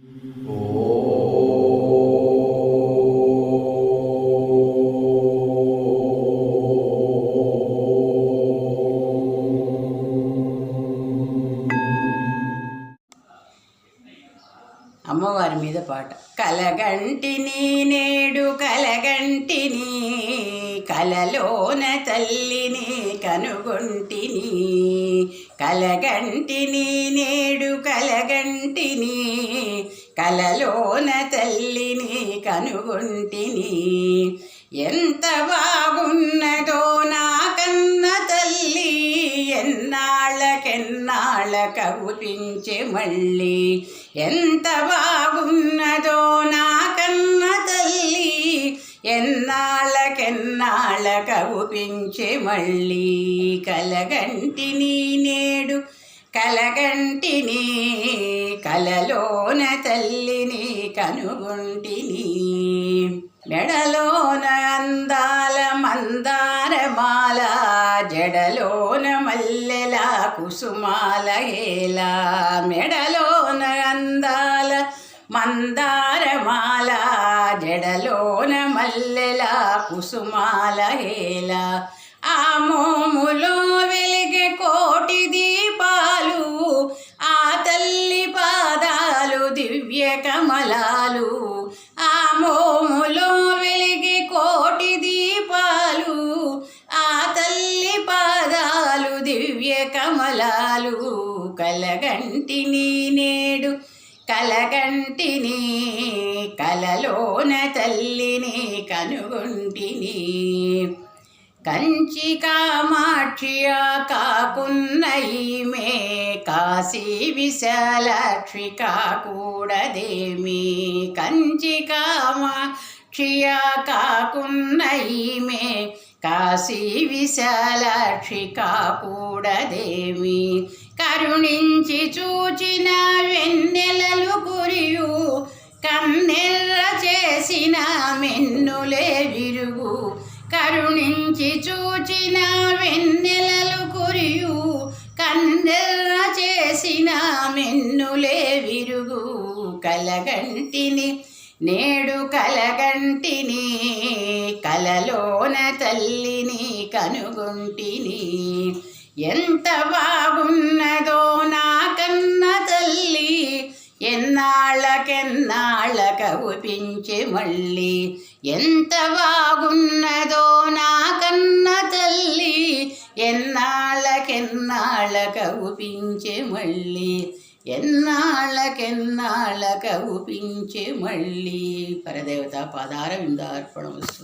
అమ్మవారి మీద పాట. కలగంటిని నేడు కలగంటిని, కలలోన తల్లిని కనుగొంటిని. కలగంటిని నేడు కలగంటిని, కలలోన తల్లిని కనుగొంటిని. ఎంత బాగున్నదో నా కన్న తల్లి, ఎన్నాళ్ళకెన్నాళ్ళ కవుపించే మళ్ళీ. ఎంత బాగున్నదో నా కన్న తల్లి, ఎన్నాళ్ళకెన్నాళ్ళ కవుపించే మళ్ళీ. కలగంటిని నేడు కలగంటిని, కలలోన తల్లిని కనుగొంటిని. మెడలోన అందాల మందారమాల, జడలోన మల్లెల కుసుమాల హేలా. మెడలోన అందాల మందారమాల, జడలోన మల్లెల కుసుమాల హేలా. ఆ మోములో వెలిగే కోటి దీపాలు, ఆ తల్లి పాదాలు దివ్య కమలాలు. ఆ మోములో వెలిగే కోటి దీపాలు, ఆ తల్లి పాదాలు దివ్య కమలాలు. కలగంటిని నేడు కలగంటిని, కలలోన తల్లిని కనుగొంటిని. కంచి కామాక్షియా కాకున్న ఈమె, కాశీ విశాలాక్షి కాకూడదేమి. కంచి కామాక్షియా కాకున్న ఈమె, కాశీ విశాలాక్షి కాకూడదేమి. కరుణించి చూచిన వెన్నెలలు కురియు, కన్నెర్ర చేసిన మెన్నులే విరుగు. కరుణించి చూచిన వెన్నెలలు కురియు, కన్నెర్ర చేసిన మెన్నులే విరుగు. కలగంటిని నేడు కలగంటిని, కలలోన తల్లిని కనుగొంటిని. ఎంత బాగున్నదో నా కన్న తల్లి, ఎన్నాళ్ళకెన్నాళ్ళ కవుపించే మళ్ళీ. ఎంత బాగున్నదో నా కన్న తల్లి, ఎన్నాళ్ళకెన్నాళ్ళ కవుపించే మళ్ళీ. ఎన్నాళ్ళకెన్నాళ్ళ కవుపించే మళ్ళీ. పరదేవతా పాదార విందార్పణమస్తు.